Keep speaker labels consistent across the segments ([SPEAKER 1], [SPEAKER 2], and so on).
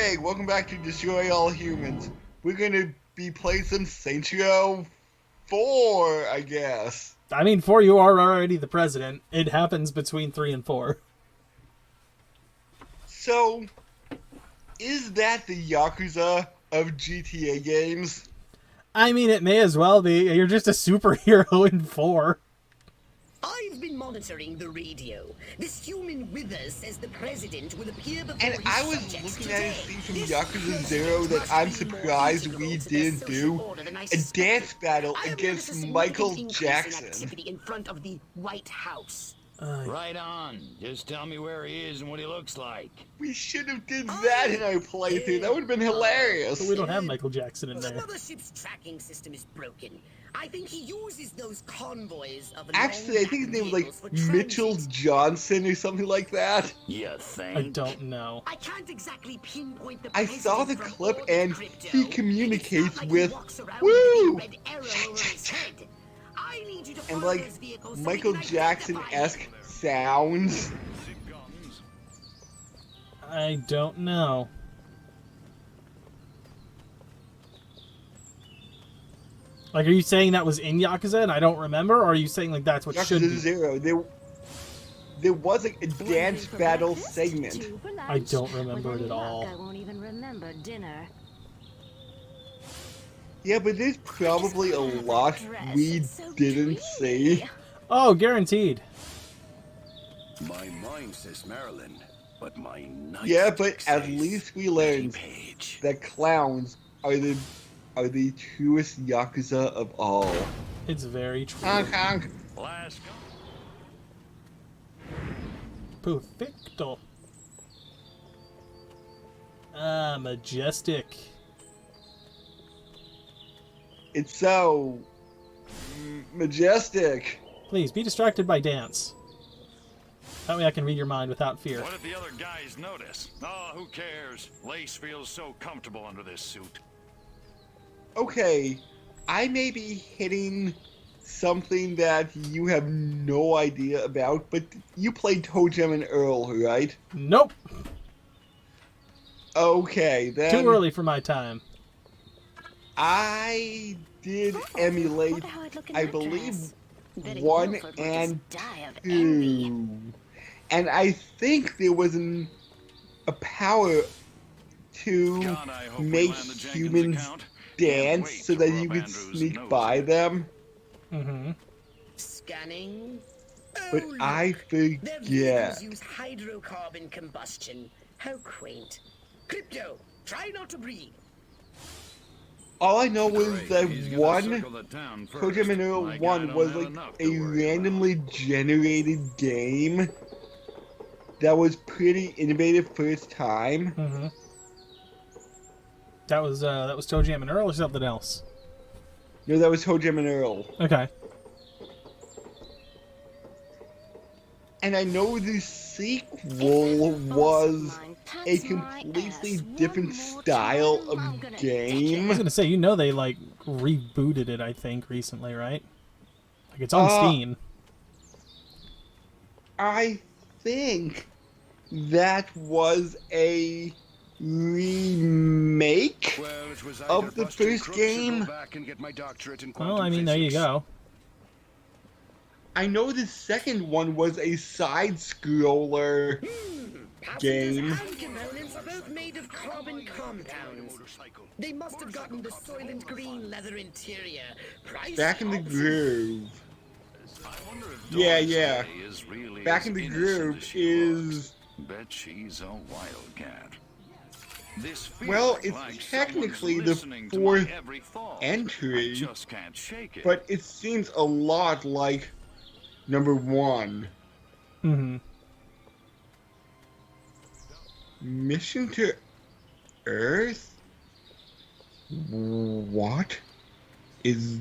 [SPEAKER 1] Hey, welcome back to Destroy All Humans. We're gonna be playing some Saints Row 4, I guess.
[SPEAKER 2] I mean, 4, you are already the president. It happens between 3 and 4.
[SPEAKER 1] So, is that the Yakuza of GTA games?
[SPEAKER 2] I mean, it may as well be. You're just a superhero in 4.
[SPEAKER 3] I've been monitoring the radio. This human with us says the president will appear before
[SPEAKER 1] And
[SPEAKER 3] his
[SPEAKER 1] I was
[SPEAKER 3] subjects
[SPEAKER 1] looking at a
[SPEAKER 3] today.
[SPEAKER 1] scene from
[SPEAKER 3] This
[SPEAKER 1] Yakuza
[SPEAKER 3] person
[SPEAKER 1] 0 that
[SPEAKER 3] must
[SPEAKER 1] I'm
[SPEAKER 3] be more
[SPEAKER 1] surprised
[SPEAKER 3] integral
[SPEAKER 1] we
[SPEAKER 3] to their
[SPEAKER 1] didn't
[SPEAKER 3] social
[SPEAKER 1] do.
[SPEAKER 3] order than I
[SPEAKER 1] A
[SPEAKER 3] suspected.
[SPEAKER 1] dance battle
[SPEAKER 3] I have
[SPEAKER 1] against
[SPEAKER 3] noticed a significant
[SPEAKER 1] Michael
[SPEAKER 3] increase
[SPEAKER 1] Jackson.
[SPEAKER 3] in activity in front of the White House.
[SPEAKER 4] Right on. Just tell me where he is and what he looks like.
[SPEAKER 1] We should have did that in our playthrough. That would have been hilarious.
[SPEAKER 2] But we don't have Michael Jackson in
[SPEAKER 3] The
[SPEAKER 2] there.
[SPEAKER 3] mothership's tracking system is broken. I think he uses those convoys of
[SPEAKER 1] Actually, I think his name was like
[SPEAKER 3] vehicles for
[SPEAKER 1] Mitchell
[SPEAKER 3] transit.
[SPEAKER 1] Johnson or something like that.
[SPEAKER 4] You think?
[SPEAKER 2] I don't know.
[SPEAKER 3] I can't exactly pinpoint the
[SPEAKER 1] I saw the
[SPEAKER 3] president from
[SPEAKER 1] clip
[SPEAKER 3] all the
[SPEAKER 1] and
[SPEAKER 3] crypto.
[SPEAKER 1] he
[SPEAKER 3] It's
[SPEAKER 1] communicates
[SPEAKER 3] not like
[SPEAKER 1] with
[SPEAKER 3] he walks around
[SPEAKER 1] woo
[SPEAKER 3] with a big red arrow over his head. I need you to
[SPEAKER 1] and
[SPEAKER 3] follow
[SPEAKER 1] like
[SPEAKER 3] those vehicles so
[SPEAKER 1] Michael
[SPEAKER 3] we can
[SPEAKER 1] Jackson-esque
[SPEAKER 3] identify him.
[SPEAKER 1] sounds.
[SPEAKER 2] I don't know. Like, are you saying that was in Yakuza and I don't remember? Or are you saying, like, that's what should
[SPEAKER 1] Yakuza
[SPEAKER 2] be?
[SPEAKER 1] 0. There was like a dance battle segment.
[SPEAKER 2] I don't remember it at all.
[SPEAKER 5] I won't even remember dinner.
[SPEAKER 1] Yeah, but there's probably a lot we didn't see.
[SPEAKER 2] Oh, guaranteed.
[SPEAKER 6] My mind says Maryland, but my night
[SPEAKER 1] Yeah, but
[SPEAKER 6] stick
[SPEAKER 1] at
[SPEAKER 6] says
[SPEAKER 1] least we learned
[SPEAKER 6] Page.
[SPEAKER 1] that clowns are the truest Yakuza of all.
[SPEAKER 2] It's very true.
[SPEAKER 1] Honk honk.
[SPEAKER 4] Last
[SPEAKER 2] Perfecto. Ah, majestic.
[SPEAKER 1] It's so majestic.
[SPEAKER 2] Please, be distracted by dance. That way I can read your mind without fear.
[SPEAKER 4] What if the other guys notice? Oh, who cares? Lace feels so comfortable under this suit.
[SPEAKER 1] Okay, I may be hitting something that you have no idea about, but you played Toe Jam and Earl, right?
[SPEAKER 2] Nope.
[SPEAKER 1] Okay, then
[SPEAKER 2] Too early for my time.
[SPEAKER 1] I did emulate,
[SPEAKER 5] Wonder how I'd look in
[SPEAKER 1] I
[SPEAKER 5] that
[SPEAKER 1] believe,
[SPEAKER 5] dress. Betty
[SPEAKER 1] 1
[SPEAKER 5] Milford would
[SPEAKER 1] and
[SPEAKER 5] just die of envy.
[SPEAKER 1] 2. And I think there was a power to
[SPEAKER 4] God, I hope we
[SPEAKER 1] make
[SPEAKER 4] land the Jenkins
[SPEAKER 1] humans
[SPEAKER 4] account. Can't
[SPEAKER 1] dance
[SPEAKER 4] wait
[SPEAKER 1] so
[SPEAKER 4] to
[SPEAKER 1] that
[SPEAKER 4] rub
[SPEAKER 1] you could
[SPEAKER 4] Andrew's
[SPEAKER 1] sneak
[SPEAKER 4] nose
[SPEAKER 1] by
[SPEAKER 4] in.
[SPEAKER 1] them,
[SPEAKER 2] Mm-hmm.
[SPEAKER 3] Scanning.
[SPEAKER 1] but
[SPEAKER 3] Oh,
[SPEAKER 1] I
[SPEAKER 3] look. Their
[SPEAKER 1] forget.
[SPEAKER 3] vehicles use hydrocarbon combustion. How quaint. Crypto, try not to breathe.
[SPEAKER 1] All I know was
[SPEAKER 4] Great,
[SPEAKER 1] that
[SPEAKER 4] he's gonna
[SPEAKER 1] one
[SPEAKER 4] circle the town
[SPEAKER 1] Toe Jam and
[SPEAKER 4] first.
[SPEAKER 1] Earl
[SPEAKER 4] My guy
[SPEAKER 1] 1
[SPEAKER 4] don't
[SPEAKER 1] was
[SPEAKER 4] have
[SPEAKER 1] like
[SPEAKER 4] enough to
[SPEAKER 1] a
[SPEAKER 4] worry
[SPEAKER 1] randomly generated game that was pretty innovative first time.
[SPEAKER 2] Mm-hmm. That was Toe Jam and Earl or something else?
[SPEAKER 1] No, that was Toe Jam and Earl.
[SPEAKER 2] Okay.
[SPEAKER 1] And I know the sequel was a completely different style of
[SPEAKER 2] I was
[SPEAKER 1] game.
[SPEAKER 2] gonna say, you know, they like rebooted it, I think, recently, right? Like it's on Steam.
[SPEAKER 1] I think that was a remake
[SPEAKER 6] Well, it was
[SPEAKER 1] of
[SPEAKER 6] either
[SPEAKER 1] the
[SPEAKER 6] bust your
[SPEAKER 1] first
[SPEAKER 6] crooks or go
[SPEAKER 1] game.
[SPEAKER 6] back and get my doctorate in
[SPEAKER 2] Well,
[SPEAKER 6] quantum
[SPEAKER 2] I mean, there you
[SPEAKER 6] physics.
[SPEAKER 2] go.
[SPEAKER 1] I know the second one was a side-scroller
[SPEAKER 3] Passengers
[SPEAKER 1] game.
[SPEAKER 3] and components are both made of carbon compounds. They must have gotten the Soylent Green leather interior. Price
[SPEAKER 1] Back in the
[SPEAKER 3] option.
[SPEAKER 1] groove.
[SPEAKER 4] I wonder if
[SPEAKER 1] Yeah,
[SPEAKER 4] Doris
[SPEAKER 1] yeah.
[SPEAKER 4] Day is really
[SPEAKER 1] Back
[SPEAKER 4] as
[SPEAKER 1] in the
[SPEAKER 4] innocent
[SPEAKER 1] groove
[SPEAKER 4] as she looks.
[SPEAKER 1] is...
[SPEAKER 4] Bet she's a wildcat. This
[SPEAKER 1] Well,
[SPEAKER 4] feeling
[SPEAKER 1] it's
[SPEAKER 4] like
[SPEAKER 1] technically
[SPEAKER 4] someone's
[SPEAKER 1] the
[SPEAKER 4] listening to my
[SPEAKER 1] fourth
[SPEAKER 4] every thought.
[SPEAKER 1] entry,
[SPEAKER 4] I just can't shake it.
[SPEAKER 1] but it seems a lot like number 1.
[SPEAKER 2] Mm-hmm.
[SPEAKER 1] Mission to Earth? What is...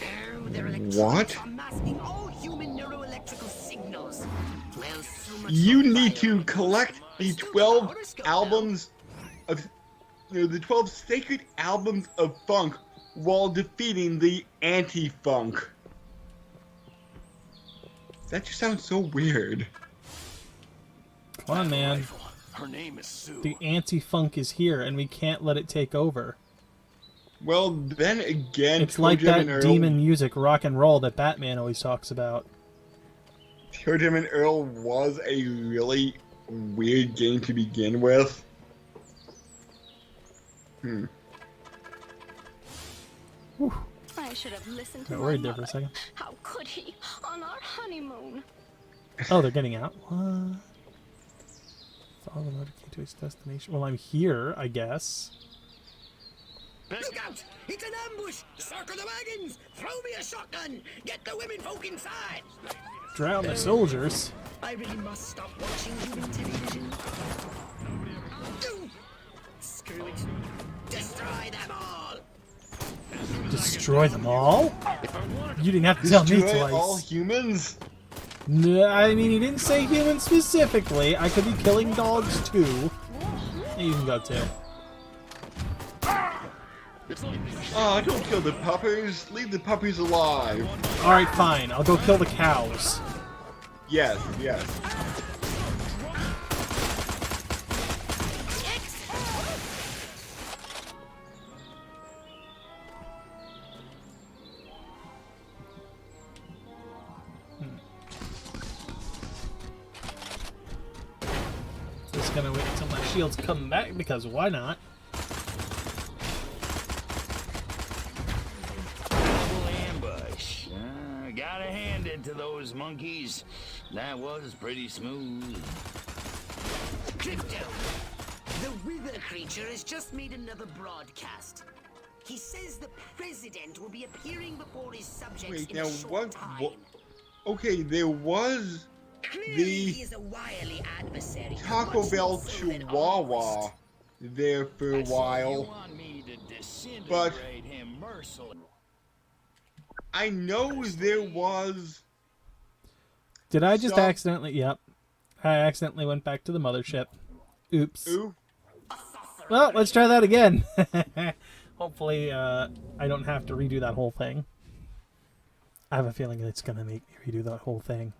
[SPEAKER 3] Oh, their electronics
[SPEAKER 1] What?
[SPEAKER 3] are masking all human neuroelectrical signals. Well, so much
[SPEAKER 1] You
[SPEAKER 3] for
[SPEAKER 1] need to
[SPEAKER 3] bio.
[SPEAKER 1] collect the
[SPEAKER 3] Still got
[SPEAKER 1] 12
[SPEAKER 3] horoscope, though.
[SPEAKER 1] albums of... No, the 12 sacred albums of funk while defeating the anti-funk. That just sounds so weird.
[SPEAKER 2] Come on, man.
[SPEAKER 6] Her name is Sue.
[SPEAKER 2] The anti-funk is here, and we can't let it take over.
[SPEAKER 1] Well, then again,
[SPEAKER 2] It's like
[SPEAKER 1] Toe Jam
[SPEAKER 2] that
[SPEAKER 1] and Earl,
[SPEAKER 2] demon music, rock and roll, that Batman always talks about.
[SPEAKER 1] Toe Jam and Earl was a really weird game to begin with.
[SPEAKER 5] I should have listened to
[SPEAKER 2] Got
[SPEAKER 5] my
[SPEAKER 2] worried there for a
[SPEAKER 5] mother.
[SPEAKER 2] second.
[SPEAKER 5] How could he? On our honeymoon.
[SPEAKER 2] Oh, they're getting out. What? Follow the motor key to its destination. Well, I'm here, I guess.
[SPEAKER 3] Look out! It's an ambush! Circle the wagons! Throw me a shotgun! Get the women folk inside!
[SPEAKER 2] Drown the soldiers.
[SPEAKER 3] I really must stop watching human television. Screw it. Destroy them all!
[SPEAKER 2] Destroy them all? You didn't have to tell me
[SPEAKER 1] Destroy
[SPEAKER 2] twice.
[SPEAKER 1] all humans?
[SPEAKER 2] No, I mean, he didn't say humans specifically. I could be killing dogs too. You can go too.
[SPEAKER 1] Oh, don't kill the puppies. Leave the puppies alive.
[SPEAKER 2] Alright, fine. I'll go kill the cows.
[SPEAKER 1] Yes, yes.
[SPEAKER 2] Just gonna wait until my shields come back, because why not?
[SPEAKER 7] Double ambush. Gotta hand it to those monkeys. That was pretty smooth.
[SPEAKER 3] Crypto! The wither creature has just made another broadcast. He says the president will be appearing before his subjects
[SPEAKER 1] Wait,
[SPEAKER 3] in
[SPEAKER 1] now
[SPEAKER 3] a short
[SPEAKER 1] what?
[SPEAKER 3] time.
[SPEAKER 1] Okay, there was
[SPEAKER 3] Clearly
[SPEAKER 1] the
[SPEAKER 3] he is a wily adversary. who
[SPEAKER 1] Taco
[SPEAKER 3] wants
[SPEAKER 1] Bell
[SPEAKER 3] more soul than
[SPEAKER 1] Chihuahua
[SPEAKER 3] honesty.
[SPEAKER 1] there for a
[SPEAKER 7] You
[SPEAKER 1] while.
[SPEAKER 7] want me to disintegrate
[SPEAKER 1] But-
[SPEAKER 7] him mercilessly?
[SPEAKER 1] I know there was.
[SPEAKER 2] Did I just
[SPEAKER 1] Some-
[SPEAKER 2] accidentally... Yep. I accidentally went back to the mothership. Oops.
[SPEAKER 1] Ooh,
[SPEAKER 2] Well, let's try that again. Hopefully, I don't have to redo that whole thing. I have a feeling it's gonna make me redo that whole thing.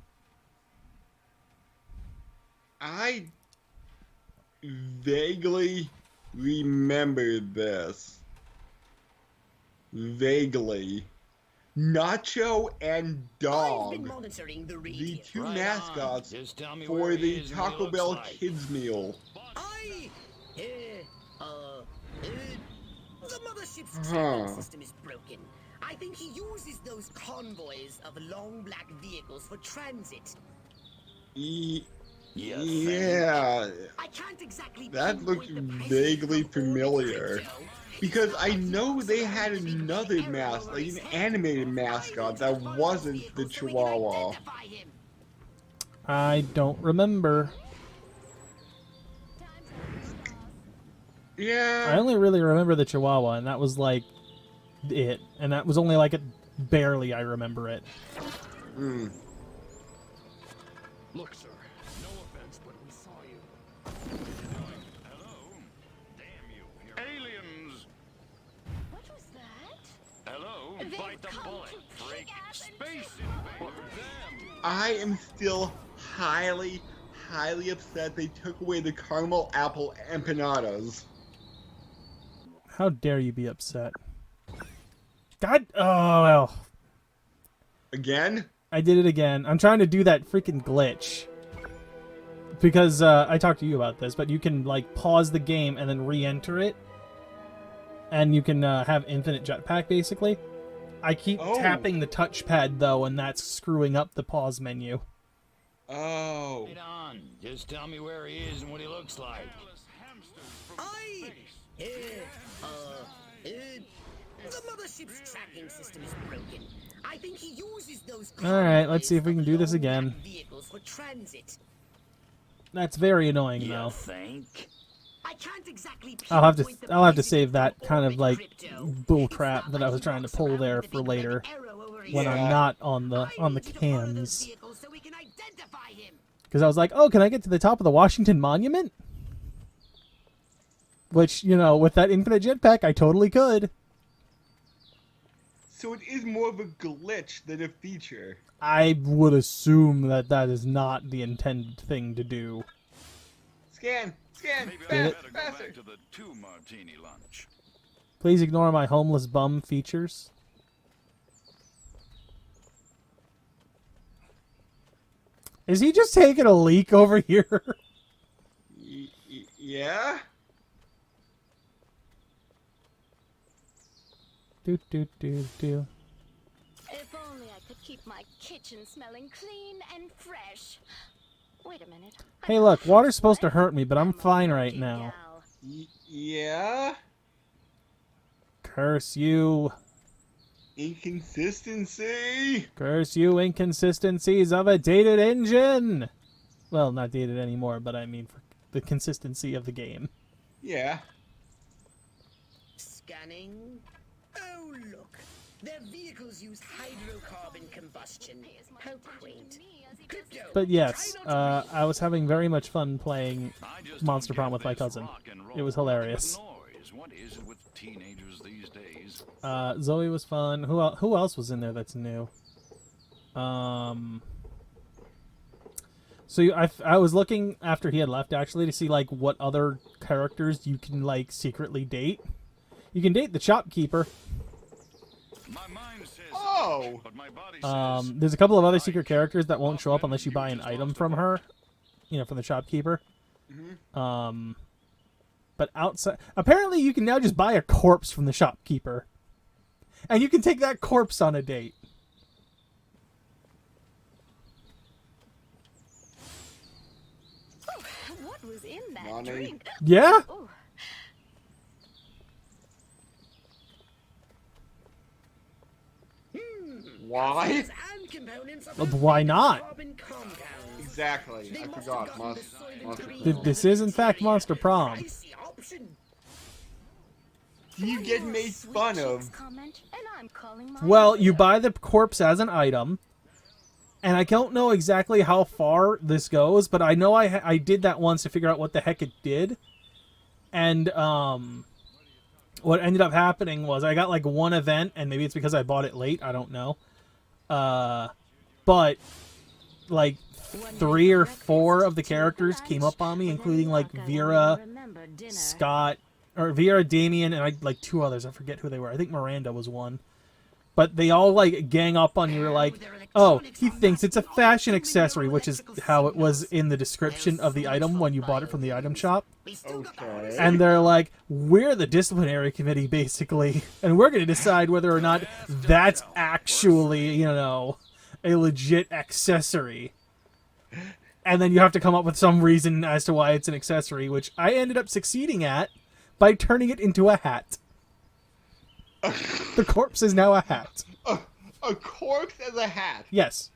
[SPEAKER 1] I vaguely remember this. Vaguely. Nacho and
[SPEAKER 3] I've been
[SPEAKER 1] Dog,
[SPEAKER 3] monitoring the
[SPEAKER 1] the
[SPEAKER 3] radio.
[SPEAKER 1] two
[SPEAKER 7] Right on.
[SPEAKER 1] mascots
[SPEAKER 7] Just tell me
[SPEAKER 1] for
[SPEAKER 7] where he
[SPEAKER 1] the
[SPEAKER 7] is and what he
[SPEAKER 1] Taco
[SPEAKER 7] looks
[SPEAKER 1] Bell
[SPEAKER 7] like.
[SPEAKER 1] Kids Meal.
[SPEAKER 3] The mothership's tracking
[SPEAKER 1] Huh.
[SPEAKER 3] system is broken. I think he uses those convoys of long black vehicles for transit.
[SPEAKER 7] You think?
[SPEAKER 1] Yeah,
[SPEAKER 3] I can't exactly
[SPEAKER 1] that
[SPEAKER 3] pinpoint
[SPEAKER 1] looks
[SPEAKER 3] the president
[SPEAKER 1] vaguely
[SPEAKER 3] from all the
[SPEAKER 1] familiar.
[SPEAKER 3] crypto.
[SPEAKER 1] Because I
[SPEAKER 3] He's
[SPEAKER 1] know
[SPEAKER 3] like
[SPEAKER 1] they
[SPEAKER 3] he
[SPEAKER 1] had
[SPEAKER 3] walks around
[SPEAKER 1] another
[SPEAKER 3] with an arrow
[SPEAKER 1] mascot,
[SPEAKER 3] over
[SPEAKER 1] like
[SPEAKER 3] his
[SPEAKER 1] an
[SPEAKER 3] head.
[SPEAKER 1] animated
[SPEAKER 3] I
[SPEAKER 1] mascot
[SPEAKER 3] need
[SPEAKER 1] that
[SPEAKER 3] to find those
[SPEAKER 1] wasn't the
[SPEAKER 3] vehicles so we can
[SPEAKER 1] Chihuahua.
[SPEAKER 3] identify him.
[SPEAKER 2] I don't remember. I
[SPEAKER 1] Yeah,
[SPEAKER 2] only really remember the Chihuahua, and that was like it. And that was only like barely I remember it.
[SPEAKER 6] Look, sir. No offense, but we saw you.
[SPEAKER 4] Hello? Damn you. Aliens!
[SPEAKER 5] What was that?
[SPEAKER 4] Hello?
[SPEAKER 5] They've
[SPEAKER 4] Bite the
[SPEAKER 5] come
[SPEAKER 4] bullet.
[SPEAKER 5] to
[SPEAKER 4] Freak.
[SPEAKER 5] kick ass and
[SPEAKER 4] Space invader. Them.
[SPEAKER 1] I am still highly upset they took away the caramel apple empanadas.
[SPEAKER 2] How dare you be upset? God, oh well.
[SPEAKER 1] Again?
[SPEAKER 2] I did it again. I'm trying to do that freaking glitch. Because I talked to you about this, but you can like pause the game and then re-enter it. And you can have infinite jetpack basically. I keep
[SPEAKER 1] Oh.
[SPEAKER 2] tapping the touchpad though, and that's screwing up the pause menu.
[SPEAKER 1] Oh.
[SPEAKER 7] Right on. Just tell me where he is and what he looks like.
[SPEAKER 3] The mothership's tracking system is broken. I think he uses those
[SPEAKER 2] All right, let's see if we
[SPEAKER 3] convoys
[SPEAKER 2] can do
[SPEAKER 3] of
[SPEAKER 2] this
[SPEAKER 3] long
[SPEAKER 2] again.
[SPEAKER 3] black vehicles for transit.
[SPEAKER 2] That's very annoying
[SPEAKER 7] You
[SPEAKER 2] though.
[SPEAKER 7] think?
[SPEAKER 3] I can't exactly
[SPEAKER 2] I'll have to
[SPEAKER 3] pinpoint the
[SPEAKER 2] I'll have to
[SPEAKER 3] president
[SPEAKER 2] save that
[SPEAKER 3] from
[SPEAKER 2] kind of
[SPEAKER 3] orbit
[SPEAKER 2] like
[SPEAKER 3] crypto.
[SPEAKER 2] bull
[SPEAKER 3] It's
[SPEAKER 2] crap
[SPEAKER 3] not
[SPEAKER 2] that I
[SPEAKER 3] like
[SPEAKER 2] was
[SPEAKER 3] he
[SPEAKER 2] trying to
[SPEAKER 3] walks
[SPEAKER 2] pull
[SPEAKER 3] around
[SPEAKER 2] there
[SPEAKER 3] with a
[SPEAKER 2] for
[SPEAKER 3] big
[SPEAKER 2] later
[SPEAKER 3] red arrow over his
[SPEAKER 2] when
[SPEAKER 3] head.
[SPEAKER 2] I'm not on the
[SPEAKER 3] I need
[SPEAKER 2] the
[SPEAKER 3] you to follow those
[SPEAKER 2] cams.
[SPEAKER 3] vehicles so we can identify him.
[SPEAKER 2] Because I was like, oh, can I get to the top of the Washington Monument? Which, you know, with that infinite jetpack, I totally could.
[SPEAKER 1] So it is more of a glitch than a feature.
[SPEAKER 2] I would assume that that is not the intended thing to do.
[SPEAKER 1] Scan!
[SPEAKER 4] Maybe I
[SPEAKER 2] Did it.
[SPEAKER 4] better go back to the 2-martini lunch.
[SPEAKER 2] Please ignore my homeless bum features. Is he just taking a leak over here?
[SPEAKER 1] Yeah?
[SPEAKER 2] Do.
[SPEAKER 5] If only I could keep my kitchen smelling clean and fresh. Wait a minute.
[SPEAKER 2] Hey, look, water's supposed to hurt me, but I'm fine right now.
[SPEAKER 1] Yeah?
[SPEAKER 2] Curse you.
[SPEAKER 1] Inconsistency!
[SPEAKER 2] Curse you, inconsistencies of a dated engine! Well, not dated anymore, but I mean for the consistency of the game.
[SPEAKER 1] Yeah.
[SPEAKER 3] Scanning. Oh, look. Their vehicles use hydrocarbon combustion. How quaint. Crypto,
[SPEAKER 2] But yes, I was having very much fun playing
[SPEAKER 4] I just
[SPEAKER 2] Monster
[SPEAKER 4] don't
[SPEAKER 2] Prom
[SPEAKER 4] get
[SPEAKER 2] with my
[SPEAKER 4] this
[SPEAKER 2] cousin.
[SPEAKER 4] rock and roll.
[SPEAKER 2] It was hilarious.
[SPEAKER 4] Nothing but noise. What is it with teenagers these days?
[SPEAKER 2] Zoe was fun. Who else was in there that's new? I was looking after he had left actually to see like what other characters you can like secretly date. You can date the shopkeeper.
[SPEAKER 4] My mind says
[SPEAKER 1] Oh!
[SPEAKER 4] but my body says
[SPEAKER 2] There's a couple of other secret characters that won't show up unless you buy an item from her. You know, from the shopkeeper. But outside, apparently you can now just buy a corpse from the shopkeeper. And you can take that corpse on a date.
[SPEAKER 5] What was in that
[SPEAKER 1] Money.
[SPEAKER 5] drink?
[SPEAKER 2] Yeah?
[SPEAKER 5] Oh,
[SPEAKER 1] Why?
[SPEAKER 3] and components of
[SPEAKER 2] Well, why not?
[SPEAKER 3] carbon compounds.
[SPEAKER 1] Exactly.
[SPEAKER 3] They
[SPEAKER 1] I
[SPEAKER 3] must have
[SPEAKER 1] forgot.
[SPEAKER 3] gotten the soil
[SPEAKER 1] Monster
[SPEAKER 3] green.
[SPEAKER 1] Prom.
[SPEAKER 2] This is in fact Monster Prom.
[SPEAKER 3] Pricey option.
[SPEAKER 1] You get made fun of.
[SPEAKER 5] comment, and I'm calling my
[SPEAKER 2] Well, you
[SPEAKER 5] lawyer.
[SPEAKER 2] buy the corpse as an item. And I don't know exactly how far this goes, but I know I did that once to figure out what the heck it did. And what ended up happening was I got like one event, and maybe it's because I bought it late, I don't know. But like 3 or 4 of the characters came up on me, including like Vera, Scott, or Vera, Damien, and like 2 others. I forget who they were. I think Miranda was one. But they all like gang up on you. Like, oh, he thinks it's a fashion accessory, which is how it was in the description of the item when you bought it from the item shop.
[SPEAKER 1] Okay.
[SPEAKER 2] And they're like, we're the disciplinary committee, basically, and we're going to decide whether or not that's actually, you know, a legit accessory. And then you have to come up with some reason as to why it's an accessory, which I ended up succeeding at by turning it into a hat. The corpse is now a hat.
[SPEAKER 1] A corpse as a hat.
[SPEAKER 2] Yes.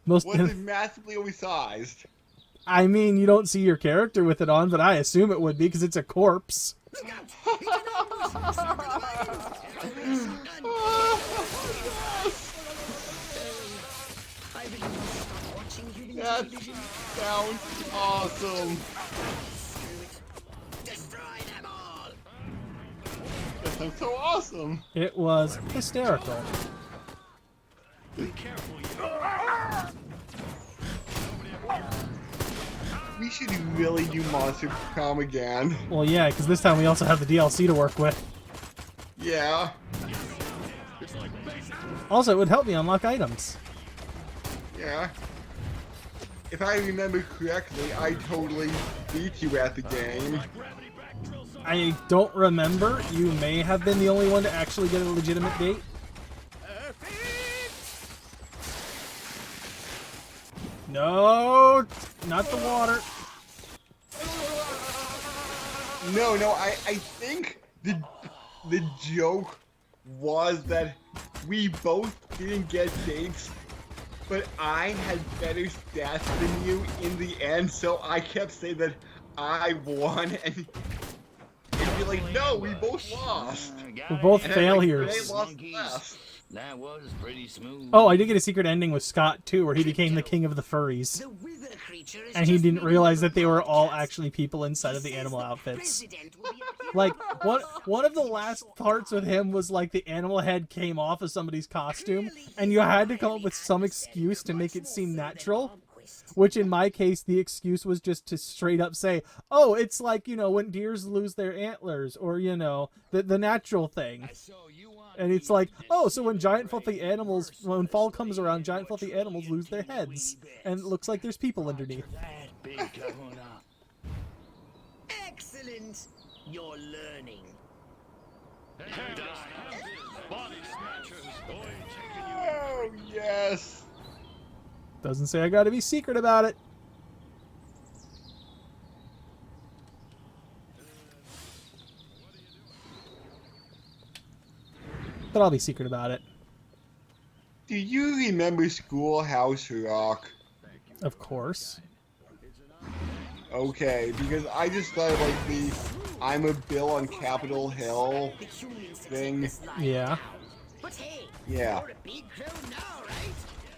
[SPEAKER 2] Most.
[SPEAKER 1] Was it massively oversized?
[SPEAKER 2] I mean, you don't see your character with it on, but I assume it would be because it's a corpse.
[SPEAKER 1] That sounds awesome. That sounds so awesome.
[SPEAKER 2] It was hysterical.
[SPEAKER 1] We should really do Monster Prom again.
[SPEAKER 2] Well, yeah, because this time we also have the DLC to work with.
[SPEAKER 1] Yeah.
[SPEAKER 2] Also, it would help me unlock items.
[SPEAKER 1] Yeah. If I remember correctly, I totally beat you at the game.
[SPEAKER 2] I don't remember. You may have been the only one to actually get a legitimate date. No, not the water.
[SPEAKER 1] No, I think the joke was that we both didn't get dates, but I had better stats than you in the end, so I kept saying that I won, and you'd be like, no, we both lost.
[SPEAKER 2] We're both
[SPEAKER 1] And I'm like,
[SPEAKER 2] failures.
[SPEAKER 1] they lost less.
[SPEAKER 7] That was pretty smooth.
[SPEAKER 2] Oh, I did get a secret ending with Scott, too, where he became the king of the furries.
[SPEAKER 3] The wither creature is
[SPEAKER 2] And he
[SPEAKER 3] just
[SPEAKER 2] didn't
[SPEAKER 3] made
[SPEAKER 2] realize that
[SPEAKER 3] another
[SPEAKER 2] they were all
[SPEAKER 3] broadcast.
[SPEAKER 2] actually people inside of the
[SPEAKER 3] He
[SPEAKER 2] animal
[SPEAKER 3] says the
[SPEAKER 2] outfits.
[SPEAKER 3] president will be appearing
[SPEAKER 2] Like, one of the last parts with him was like the animal head came off of somebody's costume, and you had to come up with some excuse to make it seem natural.
[SPEAKER 3] twist.
[SPEAKER 2] Which in my case, the excuse was just to straight up say, oh, it's like, you know, when deers lose their antlers, or, you know, the natural thing. And it's like, oh, so when when fall comes around, giant fluffy animals lose their heads. And it looks like there's people underneath.
[SPEAKER 7] Big kahuna.
[SPEAKER 3] Excellent. You're learning.
[SPEAKER 4] Body snatchers, boy, taking you.
[SPEAKER 1] Oh, yes.
[SPEAKER 2] Doesn't say I gotta be secret about it. But I'll be secret about it.
[SPEAKER 1] Do you remember Schoolhouse Rock?
[SPEAKER 2] Of course.
[SPEAKER 1] Okay, because I just thought of like the I'm a Bill on Capitol Hill
[SPEAKER 3] The humans
[SPEAKER 1] thing.
[SPEAKER 3] take this line
[SPEAKER 2] Yeah.
[SPEAKER 3] down. But hey,
[SPEAKER 1] Yeah.
[SPEAKER 3] you're a big crow now, right?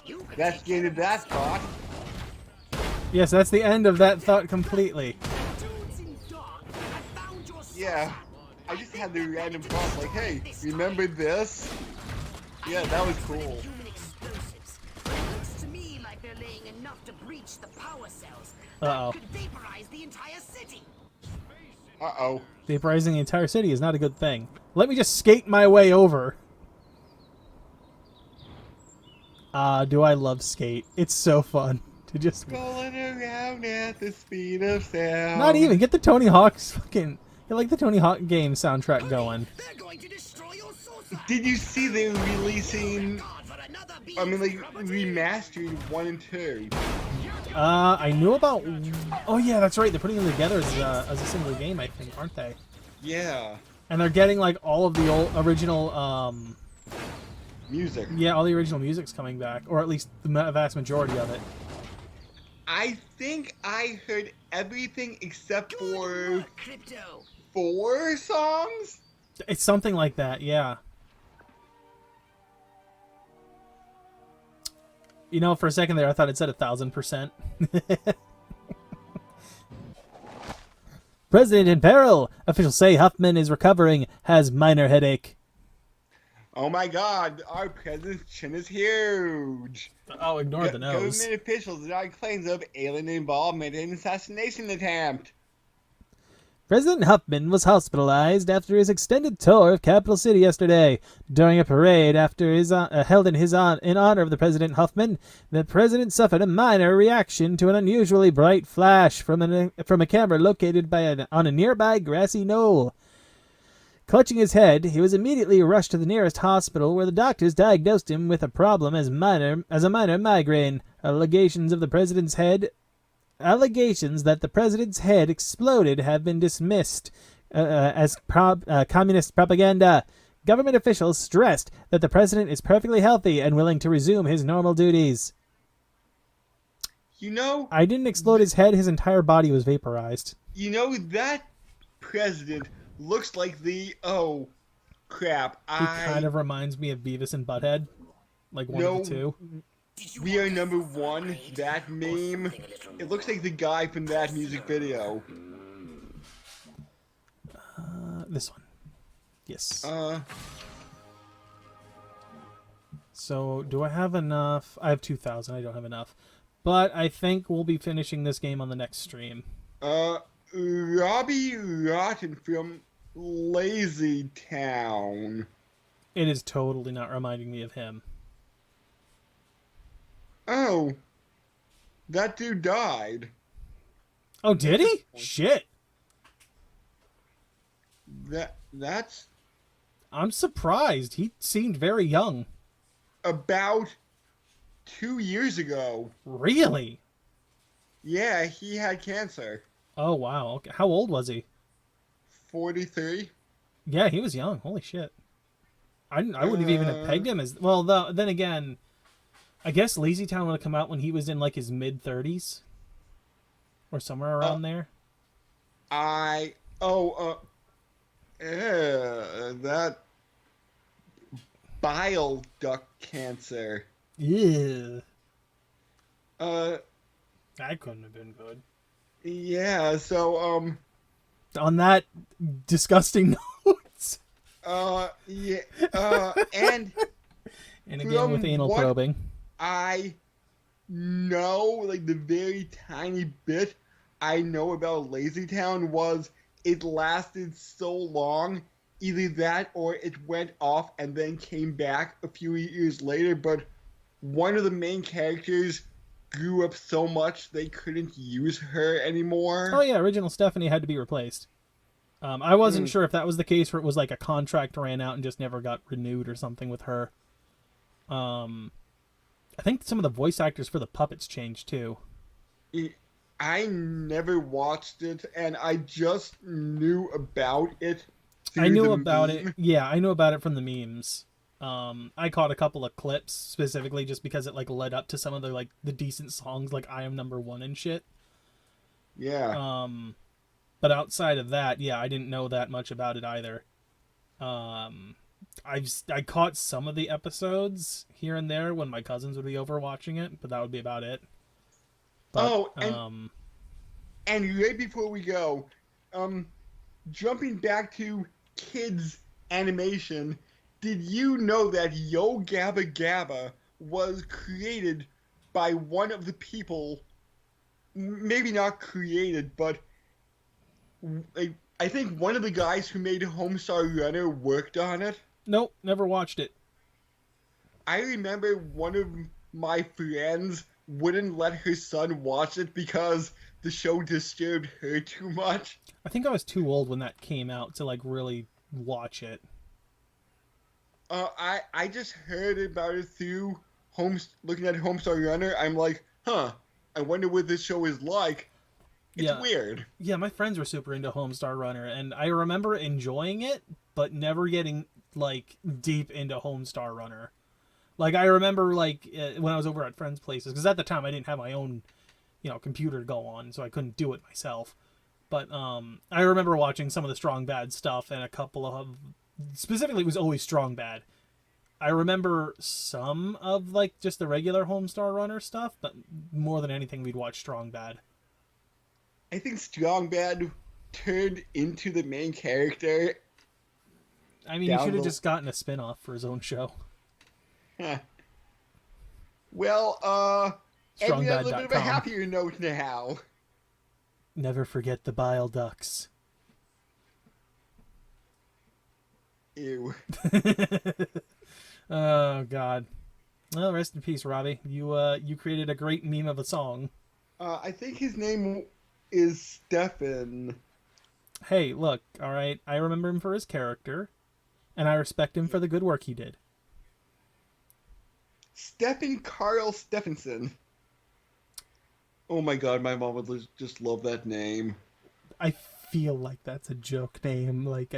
[SPEAKER 3] You can
[SPEAKER 1] That's
[SPEAKER 3] take
[SPEAKER 1] the end
[SPEAKER 3] care
[SPEAKER 1] of that thought.
[SPEAKER 2] Yes, that's the end of that thought completely.
[SPEAKER 3] Dudes in dark, I found your
[SPEAKER 1] Yeah. I just had the random thought like, hey, remember this? Yeah, that was cool.
[SPEAKER 3] human explosives. It looks to me like they're laying enough to breach the power cells.
[SPEAKER 2] Uh-oh.
[SPEAKER 3] Could vaporize the entire city.
[SPEAKER 1] Uh-oh.
[SPEAKER 2] Vaporizing the entire city is not a good thing. Let me just skate my way over. Do I love Skate? It's so fun to just...
[SPEAKER 1] Rolling around at the speed of sound.
[SPEAKER 2] Not even. Get the Tony Hawk's fucking... Get like the Tony Hawk game soundtrack going.
[SPEAKER 3] They're going to destroy your saucer.
[SPEAKER 1] Did you see they were releasing,
[SPEAKER 3] God, for another beat.
[SPEAKER 1] I mean, like, remastered 1 and 2?
[SPEAKER 2] I knew about... Oh yeah, that's right. They're putting them together as a single game, I think, aren't they?
[SPEAKER 1] Yeah.
[SPEAKER 2] And they're getting like all of the old original...
[SPEAKER 1] Music.
[SPEAKER 2] Yeah, all the original music's coming back. Or at least the vast majority of it.
[SPEAKER 1] I think I heard everything except
[SPEAKER 3] Good
[SPEAKER 1] for
[SPEAKER 3] work, Crypto.
[SPEAKER 1] 4 songs?
[SPEAKER 2] It's something like that, yeah. You know, for a second there, I thought it said 1,000%. President in peril! Officials say Huffman is recovering, has minor headache.
[SPEAKER 1] Oh my god, our president's chin is huge.
[SPEAKER 2] Oh, ignore the nose.
[SPEAKER 1] Government officials deny claims of alien involvement in assassination attempt.
[SPEAKER 2] President Huffman was hospitalized after his extended tour of Capital City yesterday. During a parade held in honor of the President Huffman, the president suffered a minor reaction to an unusually bright flash from a camera located on a nearby grassy knoll. Clutching his head, he was immediately rushed to the nearest hospital, where the doctors diagnosed him with a problem as a minor migraine. Allegations that the president's head exploded have been dismissed as communist propaganda. Government officials stressed that the president is perfectly healthy and willing to resume his normal duties.
[SPEAKER 1] You know,
[SPEAKER 2] I didn't explode his head, his entire body was vaporized.
[SPEAKER 1] you know that president looks like the crap.
[SPEAKER 2] He kind of reminds me of Beavis and Butthead. Like one of the two.
[SPEAKER 1] We are number 1, that meme. It looks like the guy from that music video.
[SPEAKER 2] This one. Yes.
[SPEAKER 1] Uh,
[SPEAKER 2] So, do I have enough? I have 2,000. I don't have enough. But I think we'll be finishing this game on the next stream.
[SPEAKER 1] Robbie Rotten from Lazy Town.
[SPEAKER 2] It is totally not reminding me of him.
[SPEAKER 1] Oh, that dude died.
[SPEAKER 2] Oh, did he? Shit.
[SPEAKER 1] That's
[SPEAKER 2] I'm surprised. He seemed very young.
[SPEAKER 1] about 2 years ago.
[SPEAKER 2] Really?
[SPEAKER 1] Yeah, he had cancer.
[SPEAKER 2] Oh, wow. Okay. How old was he?
[SPEAKER 1] 43.
[SPEAKER 2] Yeah, he was young. Holy shit. I wouldn't even have pegged him as... Well, then again, I guess Lazy Town would have come out when he was in, like, his mid-30s. Or somewhere around there.
[SPEAKER 1] That bile duct cancer.
[SPEAKER 2] Yeah.
[SPEAKER 1] That
[SPEAKER 2] couldn't have been good.
[SPEAKER 1] Yeah, so,
[SPEAKER 2] On that disgusting note.
[SPEAKER 1] yeah, and
[SPEAKER 2] And again with anal
[SPEAKER 1] what
[SPEAKER 2] probing.
[SPEAKER 1] I know, like the very tiny bit I know about Lazy Town was it lasted so long. Either that or it went off and then came back a few years later, but one of the main characters grew up so much they couldn't use her anymore.
[SPEAKER 2] Oh yeah, original Stephanie had to be replaced. I wasn't sure if that was the case or it was like a contract ran out and just never got renewed or something with her. I think some of the voice actors for the puppets changed too.
[SPEAKER 1] I never watched it, and I just knew about it.
[SPEAKER 2] I knew about it. Yeah, I knew about it from the memes. I caught a couple of clips specifically just because it like led up to some of the like the decent songs like I Am Number One and shit.
[SPEAKER 1] Yeah.
[SPEAKER 2] But outside of that, yeah, I didn't know that much about it either. I caught some of the episodes here and there when my cousins would be over watching it, but that would be about it. But,
[SPEAKER 1] and right before we go, jumping back to kids animation, did you know that Yo Gabba Gabba was created by one of the people, maybe not created, but I think one of the guys who made Homestar Runner worked on it?
[SPEAKER 2] Nope, never watched it.
[SPEAKER 1] I remember one of my friends wouldn't let her son watch it because the show disturbed her too much.
[SPEAKER 2] I think I was too old when that came out to like really watch it.
[SPEAKER 1] I just heard about it through looking at Homestar Runner. I'm like, I wonder what this show is like. It's weird.
[SPEAKER 2] Yeah, my friends were super into Homestar Runner, and I remember enjoying it, but never getting like deep into Homestar Runner. Like I remember like when I was over at friends' places, because at the time I didn't have my own, computer to go on, so I couldn't do it myself. But I remember watching some of the Strong Bad stuff and a couple of, specifically it was always Strong Bad. I remember some of like just the regular Homestar Runner stuff, but more than anything we'd watch Strong Bad.
[SPEAKER 1] I think Strong Bad turned into the main character.
[SPEAKER 2] I mean, he should have just gotten a spin-off for his own show.
[SPEAKER 1] Well, ending on a little bit of a
[SPEAKER 2] StrongBad.com.
[SPEAKER 1] happier note now.
[SPEAKER 2] Never forget the bile ducts.
[SPEAKER 1] Ew.
[SPEAKER 2] Oh, God. Well, rest in peace, Robbie. You created a great meme of a song.
[SPEAKER 1] I think his name is Stefan.
[SPEAKER 2] Hey, look, all right. I remember him for his character, and I respect him for the good work he did.
[SPEAKER 1] Stefan Carl Stephenson. Oh my god, my mom would just love that name.
[SPEAKER 2] I feel like that's a joke name. Like,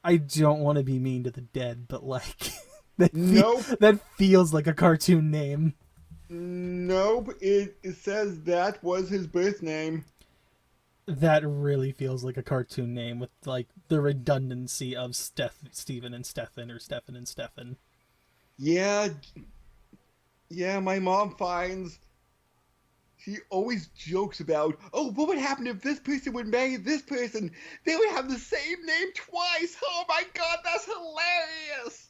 [SPEAKER 2] I don't want to be mean to the dead, but like, that feels like a cartoon name.
[SPEAKER 1] Nope, it says that was his birth name.
[SPEAKER 2] That really feels like a cartoon name with like the redundancy of Stephen and Stefan or Stefan and Stefan.
[SPEAKER 1] Yeah, my mom finds she always jokes about, oh, what would happen if this person would marry this person? They would have the same name twice. Oh my god, that's hilarious.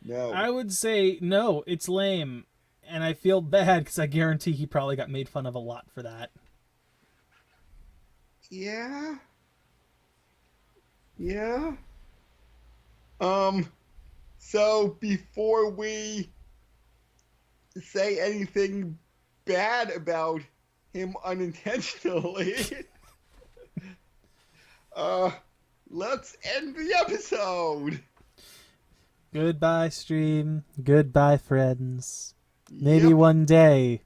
[SPEAKER 1] No.
[SPEAKER 2] I would say no, it's lame. And I feel bad because I guarantee he probably got made fun of a lot for that.
[SPEAKER 1] Yeah. So before we say anything bad about him unintentionally, let's end the episode.
[SPEAKER 2] Goodbye, stream. Goodbye, friends. Maybe one day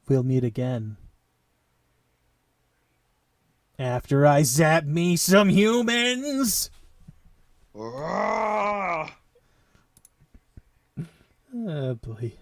[SPEAKER 2] we'll meet again. After I zap me some humans! Oh, boy.